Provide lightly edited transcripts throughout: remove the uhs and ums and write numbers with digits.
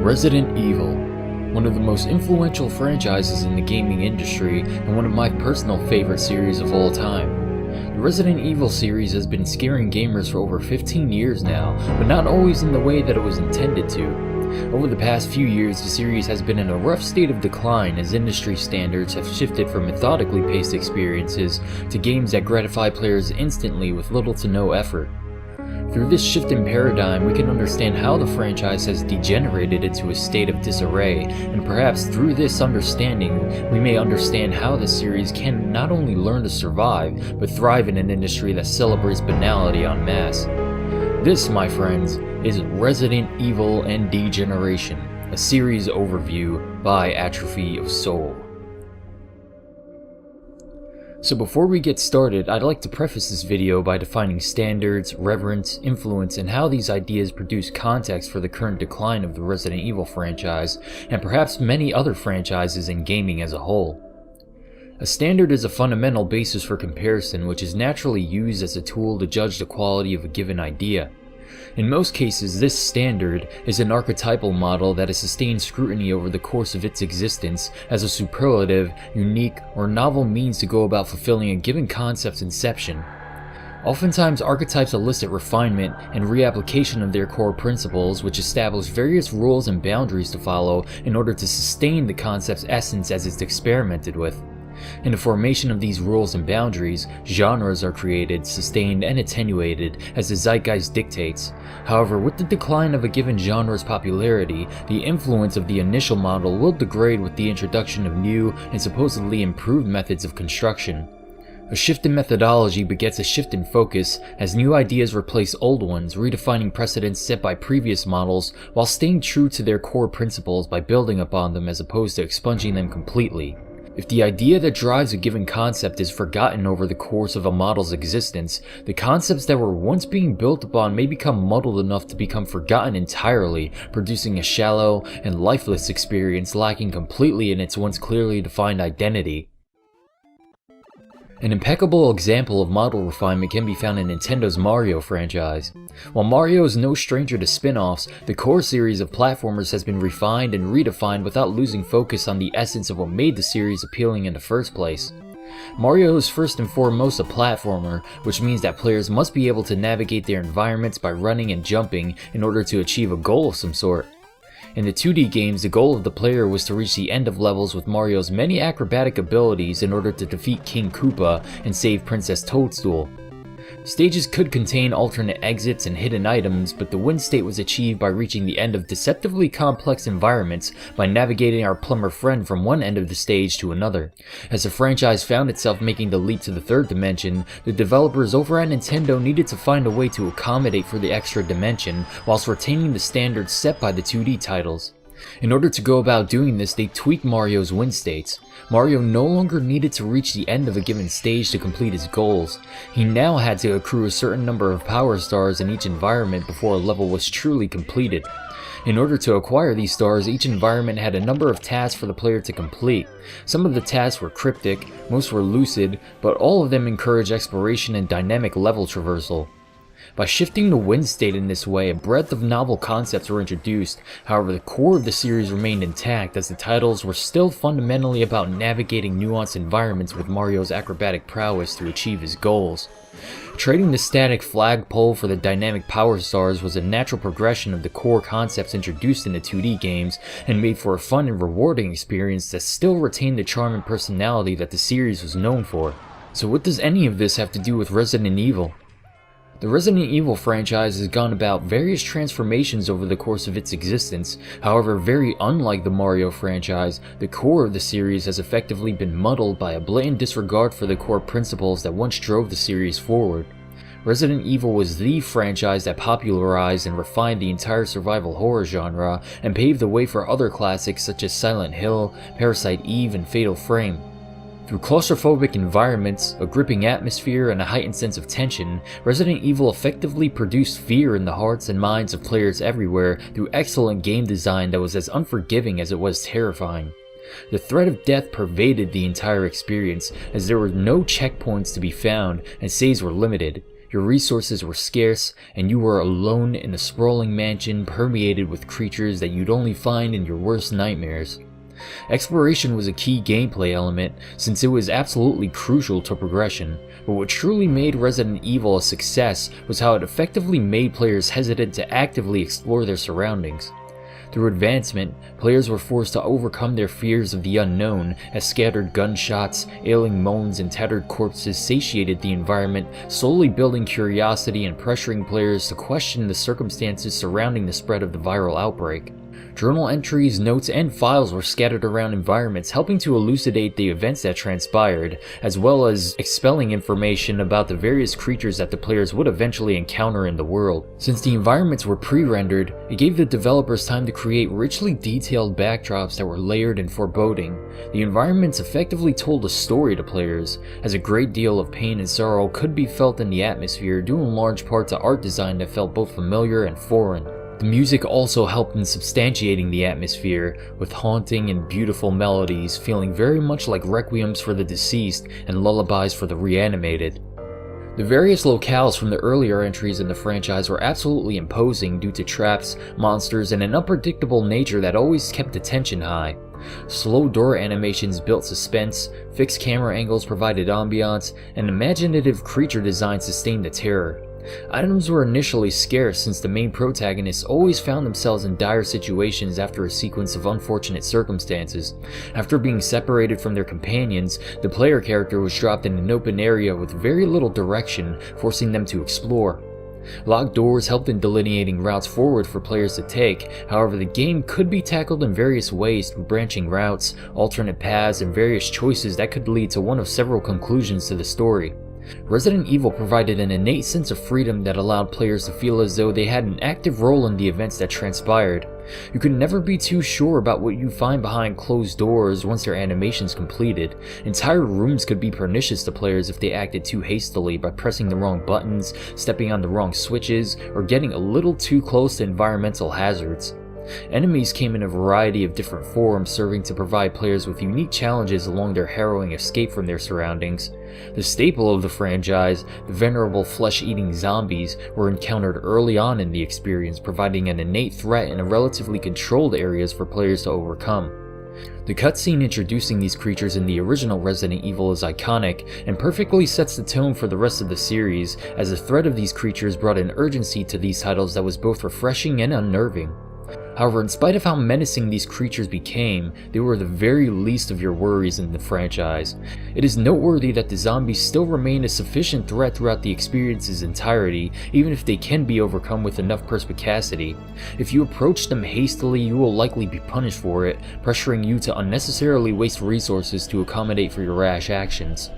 Resident Evil, one of the most influential franchises in the gaming industry and one of my personal favorite series of all time. The Resident Evil series has been scaring gamers for over 15 years now, but not always in the way that it was intended to. Over the past few years, the series has been in a rough state of decline as industry standards have shifted from methodically paced experiences to games that gratify players instantly with little to no effort. Through this shift in paradigm, we can understand how the franchise has degenerated into a state of disarray, and perhaps through this understanding, we may understand how the series can not only learn to survive, but thrive in an industry that celebrates banality en masse. This, my friends, is Resident Evil and Degeneration, a series overview by Atrophy of Soul. So before we get started, I'd like to preface this video by defining standards, reverence, influence, and how these ideas produce context for the current decline of the Resident Evil franchise, and perhaps many other franchises in gaming as a whole. A standard is a fundamental basis for comparison which is naturally used as a tool to judge the quality of a given idea. In most cases, this standard is an archetypal model that has sustained scrutiny over the course of its existence as a superlative, unique, or novel means to go about fulfilling a given concept's inception. Oftentimes, archetypes elicit refinement and reapplication of their core principles, which establish various rules and boundaries to follow in order to sustain the concept's essence as it's experimented with. In the formation of these rules and boundaries, genres are created, sustained, and attenuated as the zeitgeist dictates. However, with the decline of a given genre's popularity, the influence of the initial model will degrade with the introduction of new and supposedly improved methods of construction. A shift in methodology begets a shift in focus as new ideas replace old ones, redefining precedents set by previous models while staying true to their core principles by building upon them as opposed to expunging them completely. If the idea that drives a given concept is forgotten over the course of a model's existence, the concepts that were once being built upon may become muddled enough to become forgotten entirely, producing a shallow and lifeless experience lacking completely in its once clearly defined identity. An impeccable example of model refinement can be found in Nintendo's Mario franchise. While Mario is no stranger to spin-offs, the core series of platformers has been refined and redefined without losing focus on the essence of what made the series appealing in the first place. Mario is first and foremost a platformer, which means that players must be able to navigate their environments by running and jumping in order to achieve a goal of some sort. In the 2D games, the goal of the player was to reach the end of levels with Mario's many acrobatic abilities in order to defeat King Koopa and save Princess Toadstool. Stages could contain alternate exits and hidden items, but the win state was achieved by reaching the end of deceptively complex environments by navigating our plumber friend from one end of the stage to another. As the franchise found itself making the leap to the third dimension, the developers over at Nintendo needed to find a way to accommodate for the extra dimension whilst retaining the standards set by the 2D titles. In order to go about doing this, they tweaked Mario's win states. Mario no longer needed to reach the end of a given stage to complete his goals. He now had to accrue a certain number of power stars in each environment before a level was truly completed. In order to acquire these stars, each environment had a number of tasks for the player to complete. Some of the tasks were cryptic, most were lucid, but all of them encouraged exploration and dynamic level traversal. By shifting the win state in this way, a breadth of novel concepts were introduced. However, the core of the series remained intact as the titles were still fundamentally about navigating nuanced environments with Mario's acrobatic prowess to achieve his goals. Trading the static flagpole for the dynamic power stars was a natural progression of the core concepts introduced in the 2D games and made for a fun and rewarding experience that still retained the charm and personality that the series was known for. So what does any of this have to do with Resident Evil? The Resident Evil franchise has gone about various transformations over the course of its existence. However, very unlike the Mario franchise, the core of the series has effectively been muddled by a blatant disregard for the core principles that once drove the series forward. Resident Evil was the franchise that popularized and refined the entire survival horror genre and paved the way for other classics such as Silent Hill, Parasite Eve, and Fatal Frame. Through claustrophobic environments, a gripping atmosphere, and a heightened sense of tension, Resident Evil effectively produced fear in the hearts and minds of players everywhere through excellent game design that was as unforgiving as it was terrifying. The threat of death pervaded the entire experience, as there were no checkpoints to be found and saves were limited. Your resources were scarce, and you were alone in a sprawling mansion permeated with creatures that you'd only find in your worst nightmares. Exploration was a key gameplay element, since it was absolutely crucial to progression, but what truly made Resident Evil a success was how it effectively made players hesitant to actively explore their surroundings. Through advancement, players were forced to overcome their fears of the unknown, as scattered gunshots, ailing moans, and tattered corpses satiated the environment, slowly building curiosity and pressuring players to question the circumstances surrounding the spread of the viral outbreak. Journal entries, notes, and files were scattered around environments, helping to elucidate the events that transpired, as well as expelling information about the various creatures that the players would eventually encounter in the world. Since the environments were pre-rendered, it gave the developers time to create richly detailed backdrops that were layered and foreboding. The environments effectively told a story to players, as a great deal of pain and sorrow could be felt in the atmosphere, due in large part to art design that felt both familiar and foreign. The music also helped in substantiating the atmosphere, with haunting and beautiful melodies feeling very much like requiems for the deceased and lullabies for the reanimated. The various locales from the earlier entries in the franchise were absolutely imposing due to traps, monsters, and an unpredictable nature that always kept the tension high. Slow door animations built suspense, fixed camera angles provided ambiance, and imaginative creature design sustained the terror. Items were initially scarce since the main protagonists always found themselves in dire situations after a sequence of unfortunate circumstances. After being separated from their companions, the player character was dropped in an open area with very little direction, forcing them to explore. Locked doors helped in delineating routes forward for players to take. However, the game could be tackled in various ways through branching routes, alternate paths, and various choices that could lead to one of several conclusions to the story. Resident Evil provided an innate sense of freedom that allowed players to feel as though they had an active role in the events that transpired. You could never be too sure about what you find behind closed doors once their animations completed. Entire rooms could be pernicious to players if they acted too hastily by pressing the wrong buttons, stepping on the wrong switches, or getting a little too close to environmental hazards. Enemies came in a variety of different forms, serving to provide players with unique challenges along their harrowing escape from their surroundings. The staple of the franchise, the venerable flesh-eating zombies, were encountered early on in the experience, providing an innate threat in relatively controlled areas for players to overcome. The cutscene introducing these creatures in the original Resident Evil is iconic and perfectly sets the tone for the rest of the series, as the threat of these creatures brought an urgency to these titles that was both refreshing and unnerving. However, in spite of how menacing these creatures became, they were the very least of your worries in the franchise. It is noteworthy that the zombies still remain a sufficient threat throughout the experience's entirety, even if they can be overcome with enough perspicacity. If you approach them hastily, you will likely be punished for it, pressuring you to unnecessarily waste resources to accommodate for your rash actions.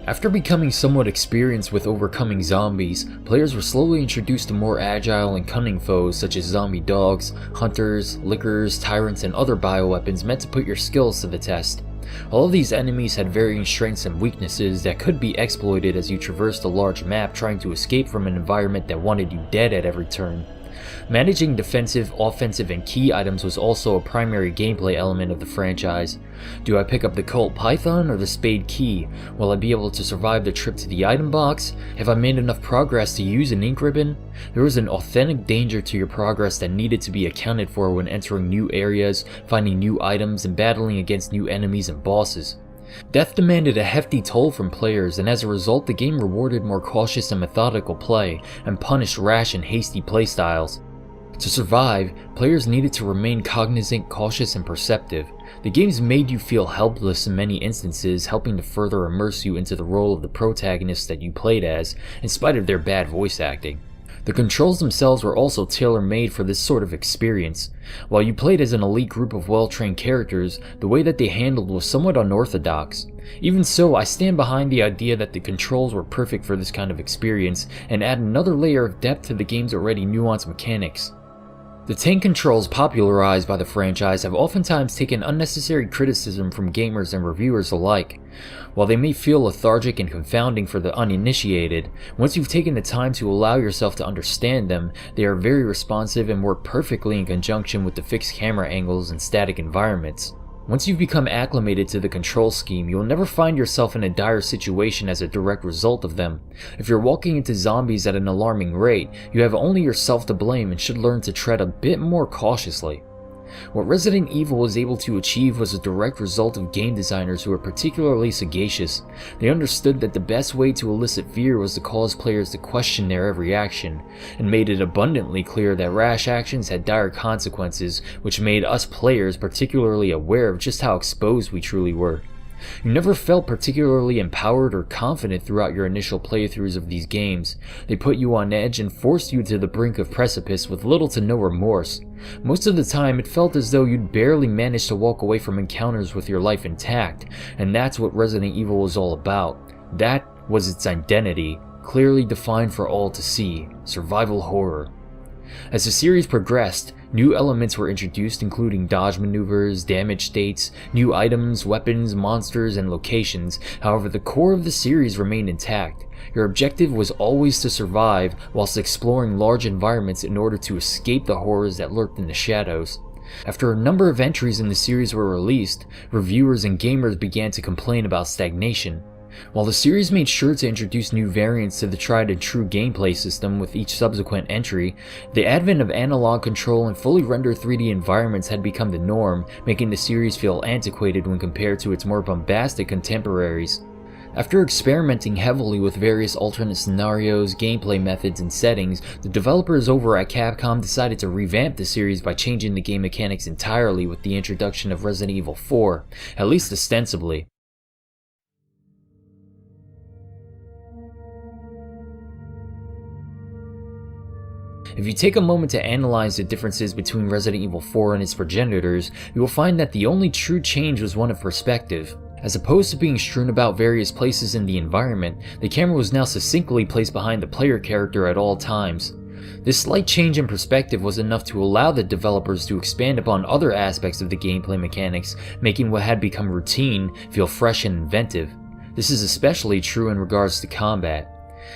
After becoming somewhat experienced with overcoming zombies, players were slowly introduced to more agile and cunning foes such as zombie dogs, hunters, lickers, tyrants, and other bioweapons meant to put your skills to the test. All of these enemies had varying strengths and weaknesses that could be exploited as you traversed a large map trying to escape from an environment that wanted you dead at every turn. Managing defensive, offensive, and key items was also a primary gameplay element of the franchise. Do I pick up the Colt Python or the Spade Key? Will I be able to survive the trip to the item box? Have I made enough progress to use an ink ribbon? There was an authentic danger to your progress that needed to be accounted for when entering new areas, finding new items, and battling against new enemies and bosses. Death demanded a hefty toll from players, and as a result the game rewarded more cautious and methodical play, and punished rash and hasty playstyles. To survive, players needed to remain cognizant, cautious, and perceptive. The games made you feel helpless in many instances, helping to further immerse you into the role of the protagonist that you played as, in spite of their bad voice acting. The controls themselves were also tailor-made for this sort of experience. While you played as an elite group of well-trained characters, the way that they handled was somewhat unorthodox. Even so, I stand behind the idea that the controls were perfect for this kind of experience, and add another layer of depth to the game's already nuanced mechanics. The tank controls popularized by the franchise have oftentimes taken unnecessary criticism from gamers and reviewers alike. While they may feel lethargic and confounding for the uninitiated, once you've taken the time to allow yourself to understand them, they are very responsive and work perfectly in conjunction with the fixed camera angles and static environments. Once you've become acclimated to the control scheme, you'll never find yourself in a dire situation as a direct result of them. If you're walking into zombies at an alarming rate, you have only yourself to blame and should learn to tread a bit more cautiously. What Resident Evil was able to achieve was a direct result of game designers who were particularly sagacious. They understood that the best way to elicit fear was to cause players to question their every action, and made it abundantly clear that rash actions had dire consequences, which made us players particularly aware of just how exposed we truly were. You never felt particularly empowered or confident throughout your initial playthroughs of these games. They put you on edge and forced you to the brink of precipice with little to no remorse. Most of the time, it felt as though you'd barely managed to walk away from encounters with your life intact, and that's what Resident Evil was all about. That was its identity, clearly defined for all to see: survival horror. As the series progressed, new elements were introduced, including dodge maneuvers, damage states, new items, weapons, monsters, and locations. However, the core of the series remained intact. Your objective was always to survive, whilst exploring large environments in order to escape the horrors that lurked in the shadows. After a number of entries in the series were released, reviewers and gamers began to complain about stagnation. While the series made sure to introduce new variants to the tried and true gameplay system with each subsequent entry, the advent of analog control and fully rendered 3D environments had become the norm, making the series feel antiquated when compared to its more bombastic contemporaries. After experimenting heavily with various alternate scenarios, gameplay methods, and settings, the developers over at Capcom decided to revamp the series by changing the game mechanics entirely with the introduction of Resident Evil 4, at least ostensibly. If you take a moment to analyze the differences between Resident Evil 4 and its progenitors, you will find that the only true change was one of perspective. As opposed to being strewn about various places in the environment, the camera was now succinctly placed behind the player character at all times. This slight change in perspective was enough to allow the developers to expand upon other aspects of the gameplay mechanics, making what had become routine feel fresh and inventive. This is especially true in regards to combat.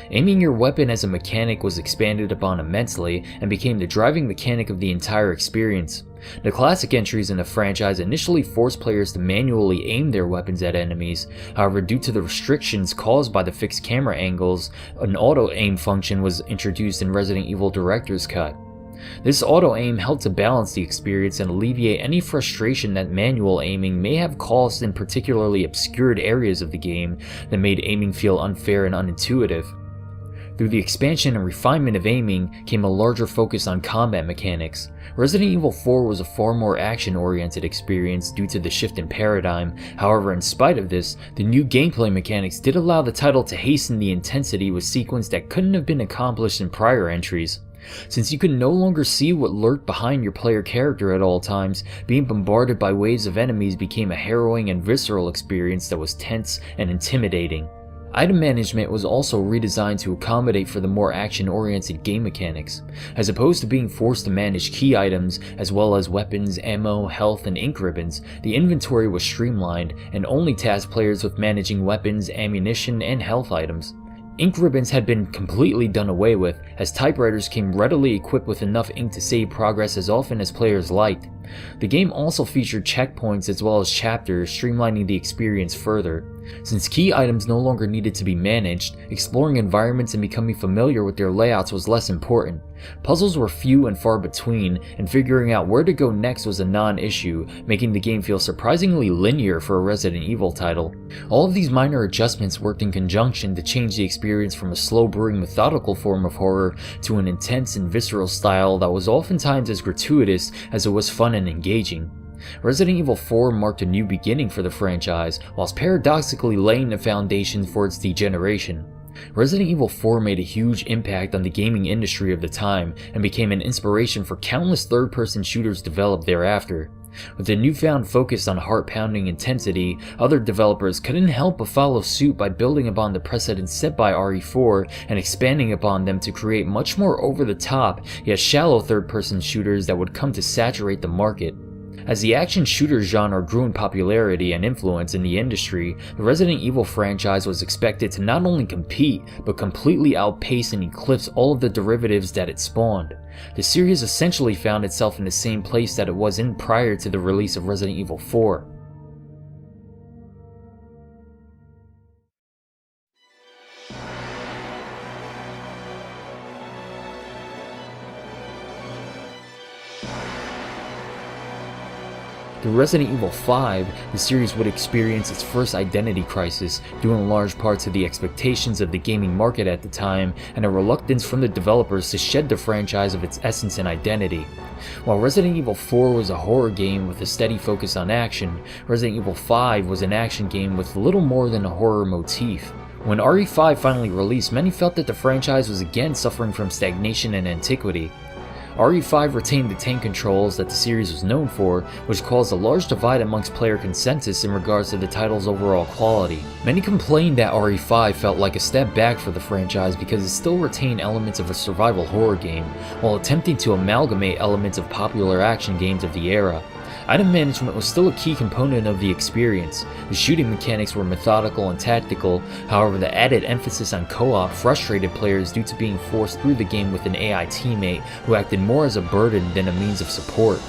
Aiming your weapon as a mechanic was expanded upon immensely and became the driving mechanic of the entire experience. The classic entries in the franchise initially forced players to manually aim their weapons at enemies. However, due to the restrictions caused by the fixed camera angles, an auto-aim function was introduced in Resident Evil Director's Cut. This auto-aim helped to balance the experience and alleviate any frustration that manual aiming may have caused in particularly obscured areas of the game that made aiming feel unfair and unintuitive. Through the expansion and refinement of aiming came a larger focus on combat mechanics. Resident Evil 4 was a far more action-oriented experience due to the shift in paradigm. However, in spite of this, the new gameplay mechanics did allow the title to hasten the intensity with sequences that couldn't have been accomplished in prior entries. Since you could no longer see what lurked behind your player character at all times, being bombarded by waves of enemies became a harrowing and visceral experience that was tense and intimidating. Item management was also redesigned to accommodate for the more action-oriented game mechanics. As opposed to being forced to manage key items, as well as weapons, ammo, health, and ink ribbons, the inventory was streamlined and only tasked players with managing weapons, ammunition, and health items. Ink ribbons had been completely done away with, as typewriters came readily equipped with enough ink to save progress as often as players liked. The game also featured checkpoints as well as chapters, streamlining the experience further. Since key items no longer needed to be managed, exploring environments and becoming familiar with their layouts was less important. Puzzles were few and far between, and figuring out where to go next was a non-issue, making the game feel surprisingly linear for a Resident Evil title. All of these minor adjustments worked in conjunction to change the experience from a slow-brewing methodical form of horror to an intense and visceral style that was oftentimes as gratuitous as it was fun and engaging. Resident Evil 4 marked a new beginning for the franchise, whilst paradoxically laying the foundation for its degeneration. Resident Evil 4 made a huge impact on the gaming industry of the time and became an inspiration for countless third-person shooters developed thereafter. With the newfound focus on heart-pounding intensity, other developers couldn't help but follow suit by building upon the precedents set by RE4 and expanding upon them to create much more over-the-top, yet shallow third-person shooters that would come to saturate the market. As the action shooter genre grew in popularity and influence in the industry, the Resident Evil franchise was expected to not only compete, but completely outpace and eclipse all of the derivatives that it spawned. The series essentially found itself in the same place that it was in prior to the release of Resident Evil 4. Through Resident Evil 5, the series would experience its first identity crisis, due in large part to the expectations of the gaming market at the time and a reluctance from the developers to shed the franchise of its essence and identity. While Resident Evil 4 was a horror game with a steady focus on action, Resident Evil 5 was an action game with little more than a horror motif. When RE5 finally released, many felt that the franchise was again suffering from stagnation and antiquity. RE5 retained the tank controls that the series was known for, which caused a large divide amongst player consensus in regards to the title's overall quality. Many complained that RE5 felt like a step back for the franchise because it still retained elements of a survival horror game, while attempting to amalgamate elements of popular action games of the era. Item management was still a key component of the experience. The shooting mechanics were methodical and tactical, however the added emphasis on co-op frustrated players due to being forced through the game with an AI teammate who acted more as a burden than a means of support.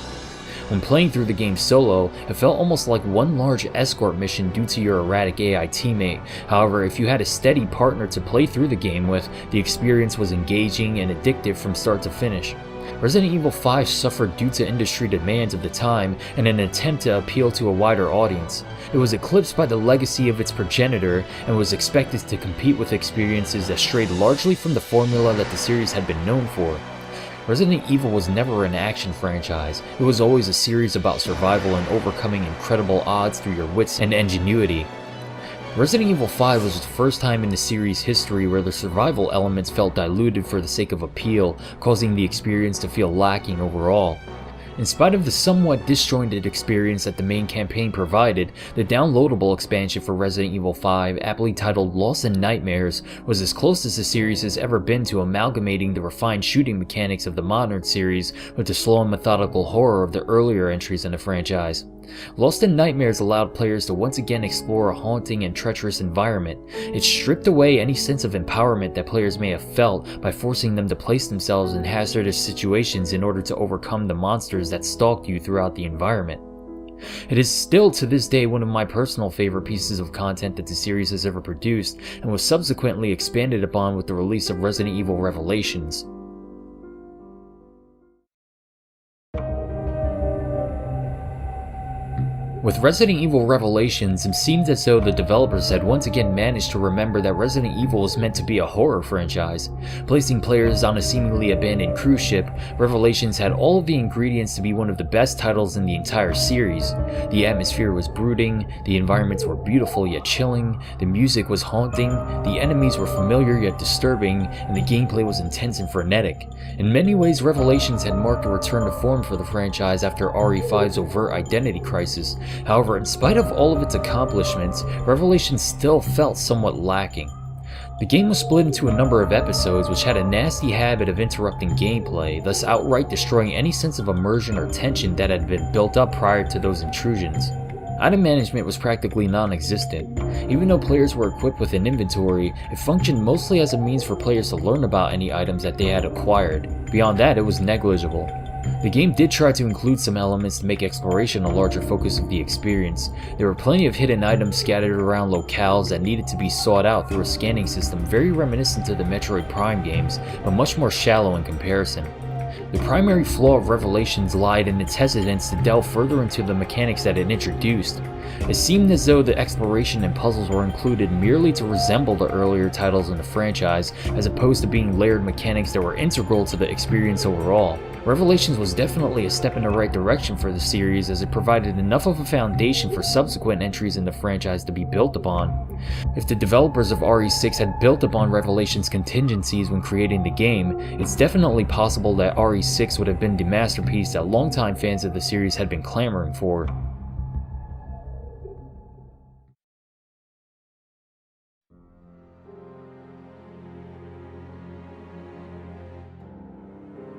When playing through the game solo, it felt almost like one large escort mission due to your erratic AI teammate. However, if you had a steady partner to play through the game with, the experience was engaging and addictive from start to finish. Resident Evil 5 suffered due to industry demands of the time and an attempt to appeal to a wider audience. It was eclipsed by the legacy of its progenitor and was expected to compete with experiences that strayed largely from the formula that the series had been known for. Resident Evil was never an action franchise. It was always a series about survival and overcoming incredible odds through your wits and ingenuity. Resident Evil 5 was the first time in the series' history where the survival elements felt diluted for the sake of appeal, causing the experience to feel lacking overall. In spite of the somewhat disjointed experience that the main campaign provided, the downloadable expansion for Resident Evil 5, aptly titled Lost in Nightmares, was as close as the series has ever been to amalgamating the refined shooting mechanics of the modern series with the slow and methodical horror of the earlier entries in the franchise. Lost in Nightmares allowed players to once again explore a haunting and treacherous environment. It stripped away any sense of empowerment that players may have felt by forcing them to place themselves in hazardous situations in order to overcome the monsters that stalked you throughout the environment. It is still to this day one of my personal favorite pieces of content that the series has ever produced, and was subsequently expanded upon with the release of Resident Evil Revelations. With Resident Evil Revelations, it seemed as though the developers had once again managed to remember that Resident Evil was meant to be a horror franchise. Placing players on a seemingly abandoned cruise ship, Revelations had all of the ingredients to be one of the best titles in the entire series. The atmosphere was brooding, the environments were beautiful yet chilling, the music was haunting, the enemies were familiar yet disturbing, and the gameplay was intense and frenetic. In many ways, Revelations had marked a return to form for the franchise after RE5's overt identity crisis. However, in spite of all of its accomplishments, Revelations still felt somewhat lacking. The game was split into a number of episodes which had a nasty habit of interrupting gameplay, thus outright destroying any sense of immersion or tension that had been built up prior to those intrusions. Item management was practically non-existent. Even though players were equipped with an inventory, it functioned mostly as a means for players to learn about any items that they had acquired. Beyond that, it was negligible. The game did try to include some elements to make exploration a larger focus of the experience. There were plenty of hidden items scattered around locales that needed to be sought out through a scanning system very reminiscent to the Metroid Prime games, but much more shallow in comparison. The primary flaw of Revelations lied in its hesitance to delve further into the mechanics that it introduced. It seemed as though the exploration and puzzles were included merely to resemble the earlier titles in the franchise, as opposed to being layered mechanics that were integral to the experience overall. Revelations was definitely a step in the right direction for the series, as it provided enough of a foundation for subsequent entries in the franchise to be built upon. If the developers of RE6 had built upon Revelations' contingencies when creating the game, it's definitely possible that RE6 would have been the masterpiece that longtime fans of the series had been clamoring for.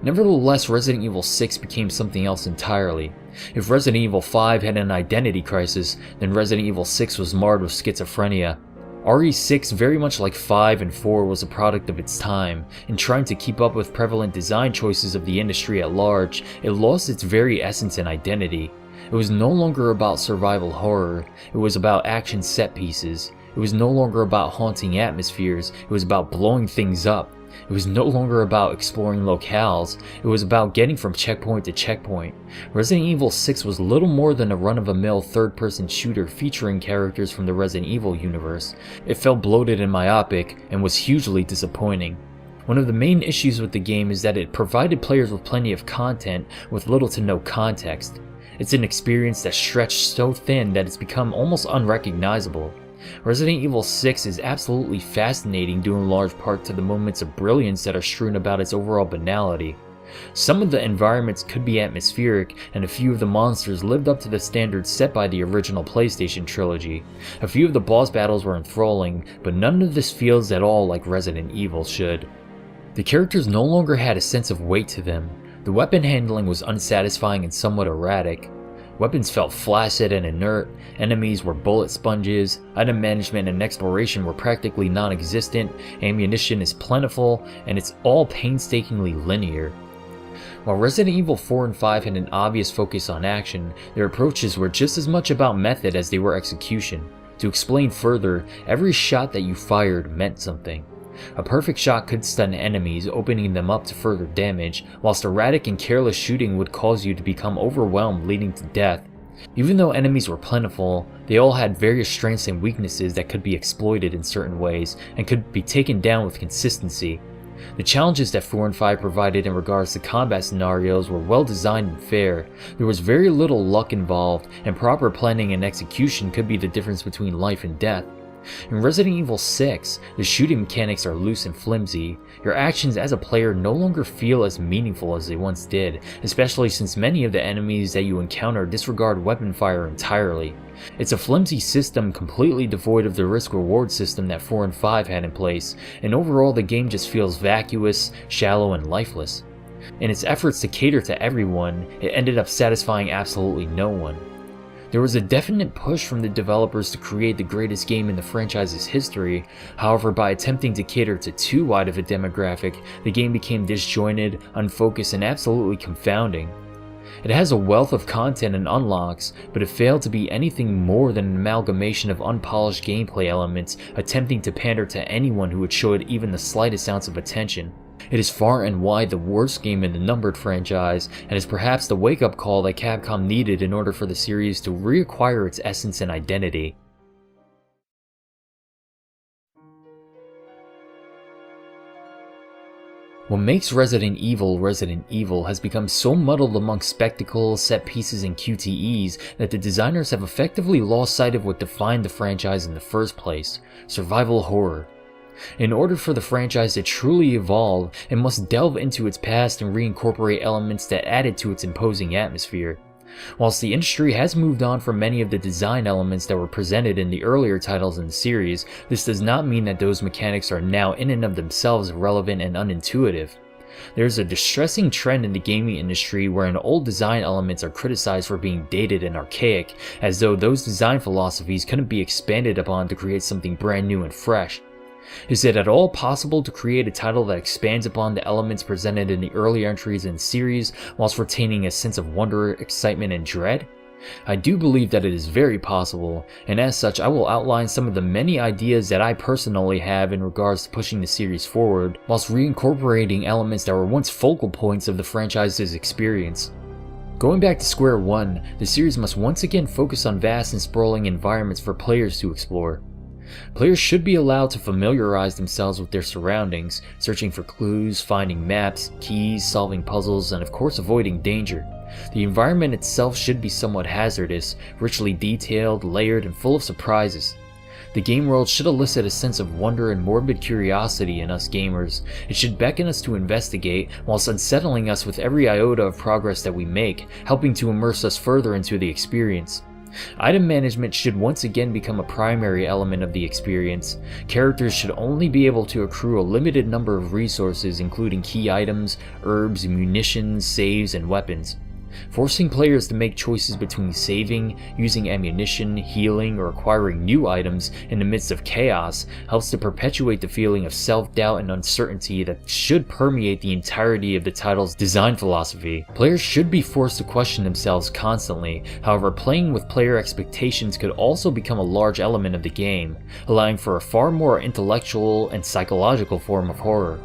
Nevertheless, Resident Evil 6 became something else entirely. If Resident Evil 5 had an identity crisis, then Resident Evil 6 was marred with schizophrenia. RE6, very much like 5 and 4, was a product of its time. In trying to keep up with prevalent design choices of the industry at large, it lost its very essence and identity. It was no longer about survival horror, it was about action set pieces. It was no longer about haunting atmospheres, it was about blowing things up. It was no longer about exploring locales, it was about getting from checkpoint to checkpoint. Resident Evil 6 was little more than a run-of-the-mill third-person shooter featuring characters from the Resident Evil universe. It felt bloated and myopic, and was hugely disappointing. One of the main issues with the game is that it provided players with plenty of content with little to no context. It's an experience that stretched so thin that it's become almost unrecognizable. Resident Evil 6 is absolutely fascinating due in large part to the moments of brilliance that are strewn about its overall banality. Some of the environments could be atmospheric, and a few of the monsters lived up to the standards set by the original PlayStation trilogy. A few of the boss battles were enthralling, but none of this feels at all like Resident Evil should. The characters no longer had a sense of weight to them. The weapon handling was unsatisfying and somewhat erratic. Weapons felt flaccid and inert, enemies were bullet sponges, item management and exploration were practically non-existent, ammunition is plentiful, and it's all painstakingly linear. While Resident Evil 4 and 5 had an obvious focus on action, their approaches were just as much about method as they were execution. To explain further, every shot that you fired meant something. A perfect shot could stun enemies, opening them up to further damage, whilst erratic and careless shooting would cause you to become overwhelmed, leading to death. Even though enemies were plentiful, they all had various strengths and weaknesses that could be exploited in certain ways, and could be taken down with consistency. The challenges that 4 and 5 provided in regards to combat scenarios were well designed and fair. There was very little luck involved, and proper planning and execution could be the difference between life and death. In Resident Evil 6, the shooting mechanics are loose and flimsy. Your actions as a player no longer feel as meaningful as they once did, especially since many of the enemies that you encounter disregard weapon fire entirely. It's a flimsy system completely devoid of the risk-reward system that 4 and 5 had in place, and overall the game just feels vacuous, shallow, and lifeless. In its efforts to cater to everyone, it ended up satisfying absolutely no one. There was a definite push from the developers to create the greatest game in the franchise's history. However, by attempting to cater to too wide of a demographic, the game became disjointed, unfocused, and absolutely confounding. It has a wealth of content and unlocks, but it failed to be anything more than an amalgamation of unpolished gameplay elements attempting to pander to anyone who would show it even the slightest ounce of attention. It is far and wide the worst game in the numbered franchise, and is perhaps the wake-up call that Capcom needed in order for the series to reacquire its essence and identity. What makes Resident Evil has become so muddled amongst spectacles, set pieces, and QTEs that the designers have effectively lost sight of what defined the franchise in the first place: survival horror. In order for the franchise to truly evolve, it must delve into its past and reincorporate elements that added to its imposing atmosphere. Whilst the industry has moved on from many of the design elements that were presented in the earlier titles in the series, this does not mean that those mechanics are now in and of themselves irrelevant and unintuitive. There is a distressing trend in the gaming industry wherein old design elements are criticized for being dated and archaic, as though those design philosophies couldn't be expanded upon to create something brand new and fresh. Is it at all possible to create a title that expands upon the elements presented in the early entries in the series whilst retaining a sense of wonder, excitement, and dread? I do believe that it is very possible, and as such I will outline some of the many ideas that I personally have in regards to pushing the series forward, whilst reincorporating elements that were once focal points of the franchise's experience. Going back to square one, the series must once again focus on vast and sprawling environments for players to explore. Players should be allowed to familiarize themselves with their surroundings, searching for clues, finding maps, keys, solving puzzles, and of course avoiding danger. The environment itself should be somewhat hazardous, richly detailed, layered, and full of surprises. The game world should elicit a sense of wonder and morbid curiosity in us gamers. It should beckon us to investigate, whilst unsettling us with every iota of progress that we make, helping to immerse us further into the experience. Item management should once again become a primary element of the experience. Characters should only be able to accrue a limited number of resources, including key items, herbs, munitions, saves, and weapons. Forcing players to make choices between saving, using ammunition, healing, or acquiring new items in the midst of chaos helps to perpetuate the feeling of self-doubt and uncertainty that should permeate the entirety of the title's design philosophy. Players should be forced to question themselves constantly. However, playing with player expectations could also become a large element of the game, allowing for a far more intellectual and psychological form of horror.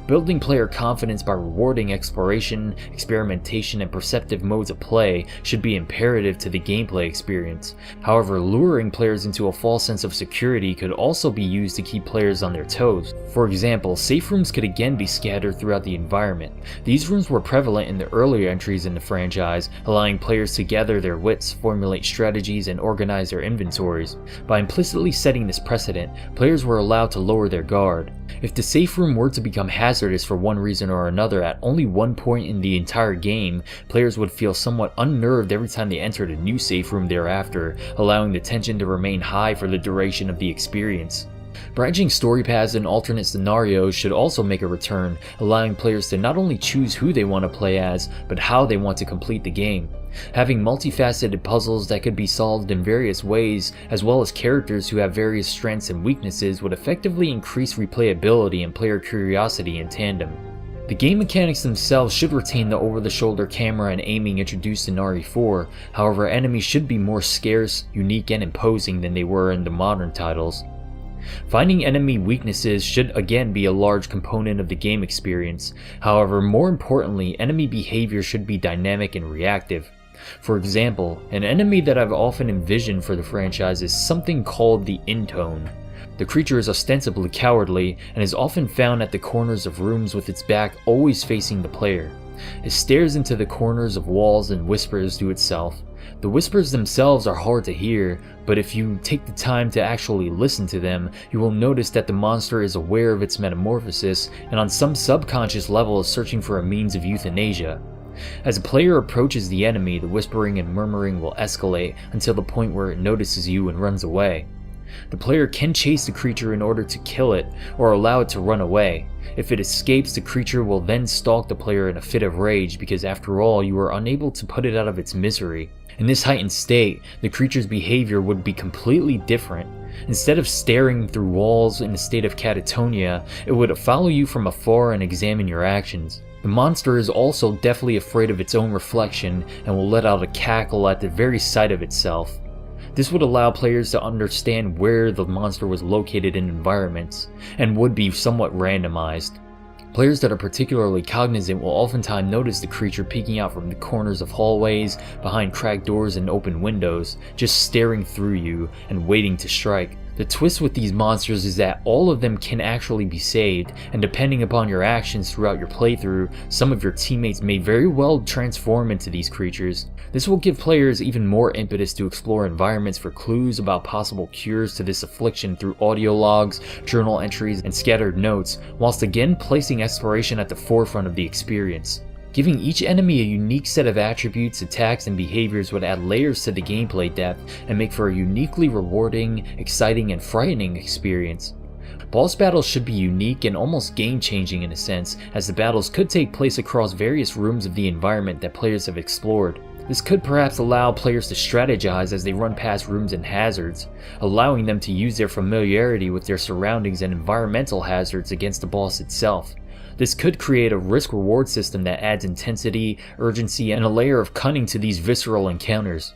Building player confidence by rewarding exploration, experimentation, and perceptive modes of play should be imperative to the gameplay experience. However, luring players into a false sense of security could also be used to keep players on their toes. For example, safe rooms could again be scattered throughout the environment. These rooms were prevalent in the earlier entries in the franchise, allowing players to gather their wits, formulate strategies, and organize their inventories. By implicitly setting this precedent, players were allowed to lower their guard. If the safe room were to become hazardous for one reason or another at only one point in the entire game, players would feel somewhat unnerved every time they entered a new safe room thereafter, allowing the tension to remain high for the duration of the experience. Branching story paths and alternate scenarios should also make a return, allowing players to not only choose who they want to play as, but how they want to complete the game. Having multifaceted puzzles that could be solved in various ways, as well as characters who have various strengths and weaknesses, would effectively increase replayability and player curiosity in tandem. The game mechanics themselves should retain the over-the-shoulder camera and aiming introduced in RE4, however enemies should be more scarce, unique, and imposing than they were in the modern titles. Finding enemy weaknesses should again be a large component of the game experience. However, more importantly, enemy behavior should be dynamic and reactive. For example, an enemy that I've often envisioned for the franchise is something called the Intone. The creature is ostensibly cowardly and is often found at the corners of rooms with its back always facing the player. It stares into the corners of walls and whispers to itself. The whispers themselves are hard to hear, but if you take the time to actually listen to them, you will notice that the monster is aware of its metamorphosis and on some subconscious level is searching for a means of euthanasia. As a player approaches the enemy, the whispering and murmuring will escalate until the point where it notices you and runs away. The player can chase the creature in order to kill it, or allow it to run away. If it escapes, the creature will then stalk the player in a fit of rage because after all, you are unable to put it out of its misery. In this heightened state, the creature's behavior would be completely different. Instead of staring through walls in a state of catatonia, it would follow you from afar and examine your actions. The monster is also deathly afraid of its own reflection and will let out a cackle at the very sight of itself. This would allow players to understand where the monster was located in environments, and would be somewhat randomized. Players that are particularly cognizant will oftentimes notice the creature peeking out from the corners of hallways, behind cracked doors and open windows, just staring through you and waiting to strike. The twist with these monsters is that all of them can actually be saved, and depending upon your actions throughout your playthrough, some of your teammates may very well transform into these creatures. This will give players even more impetus to explore environments for clues about possible cures to this affliction through audio logs, journal entries, and scattered notes, whilst again placing exploration at the forefront of the experience. Giving each enemy a unique set of attributes, attacks, and behaviors would add layers to the gameplay depth and make for a uniquely rewarding, exciting, and frightening experience. Boss battles should be unique and almost game-changing in a sense, as the battles could take place across various rooms of the environment that players have explored. This could perhaps allow players to strategize as they run past rooms and hazards, allowing them to use their familiarity with their surroundings and environmental hazards against the boss itself. This could create a risk-reward system that adds intensity, urgency, and a layer of cunning to these visceral encounters.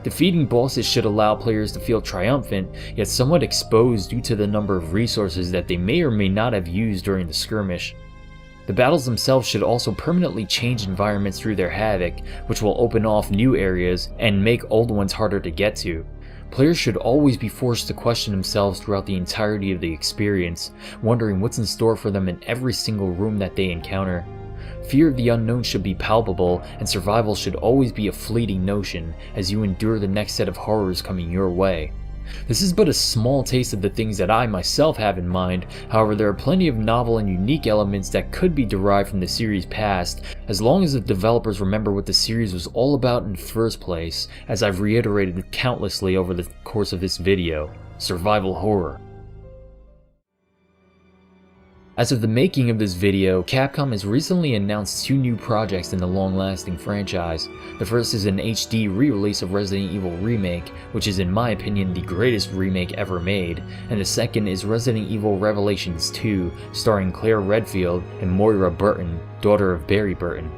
Defeating bosses should allow players to feel triumphant, yet somewhat exposed due to the number of resources that they may or may not have used during the skirmish. The battles themselves should also permanently change environments through their havoc, which will open off new areas and make old ones harder to get to. Players should always be forced to question themselves throughout the entirety of the experience, wondering what's in store for them in every single room that they encounter. Fear of the unknown should be palpable, and survival should always be a fleeting notion as you endure the next set of horrors coming your way. This is but a small taste of the things that I myself have in mind. However, there are plenty of novel and unique elements that could be derived from the series' past, as long as the developers remember what the series was all about in the first place, as I've reiterated countlessly over the course of this video: survival horror. As of the making of this video, Capcom has recently announced 2 new projects in the long-lasting franchise. The first is an HD re-release of Resident Evil Remake, which is in my opinion the greatest remake ever made, and the second is Resident Evil Revelations 2, starring Claire Redfield and Moira Burton, daughter of Barry Burton.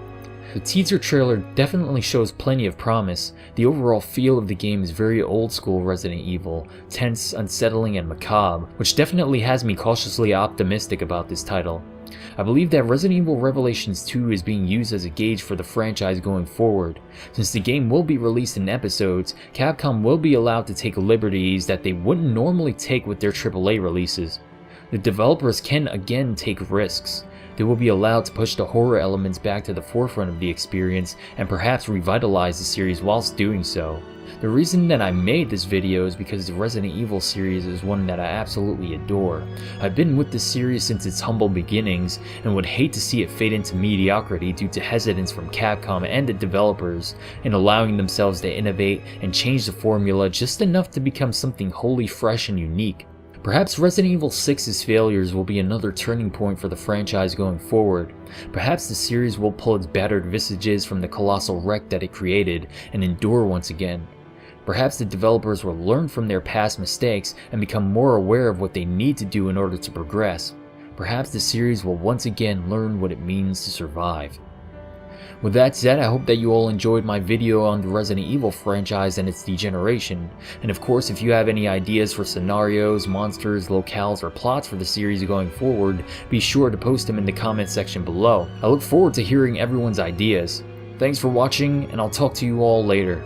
The teaser trailer definitely shows plenty of promise. The overall feel of the game is very old school Resident Evil, tense, unsettling, and macabre, which definitely has me cautiously optimistic about this title. I believe that Resident Evil Revelations 2 is being used as a gauge for the franchise going forward. Since the game will be released in episodes, Capcom will be allowed to take liberties that they wouldn't normally take with their AAA releases. The developers can again take risks. They will be allowed to push the horror elements back to the forefront of the experience and perhaps revitalize the series whilst doing so. The reason that I made this video is because the Resident Evil series is one that I absolutely adore. I've been with this series since its humble beginnings and would hate to see it fade into mediocrity due to hesitance from Capcom and the developers in allowing themselves to innovate and change the formula just enough to become something wholly fresh and unique. Perhaps Resident Evil 6's failures will be another turning point for the franchise going forward. Perhaps the series will pull its battered visages from the colossal wreck that it created and endure once again. Perhaps the developers will learn from their past mistakes and become more aware of what they need to do in order to progress. Perhaps the series will once again learn what it means to survive. With that said, I hope that you all enjoyed my video on the Resident Evil franchise and its degeneration, and of course if you have any ideas for scenarios, monsters, locales, or plots for the series going forward, be sure to post them in the comment section below. I look forward to hearing everyone's ideas. Thanks for watching, and I'll talk to you all later.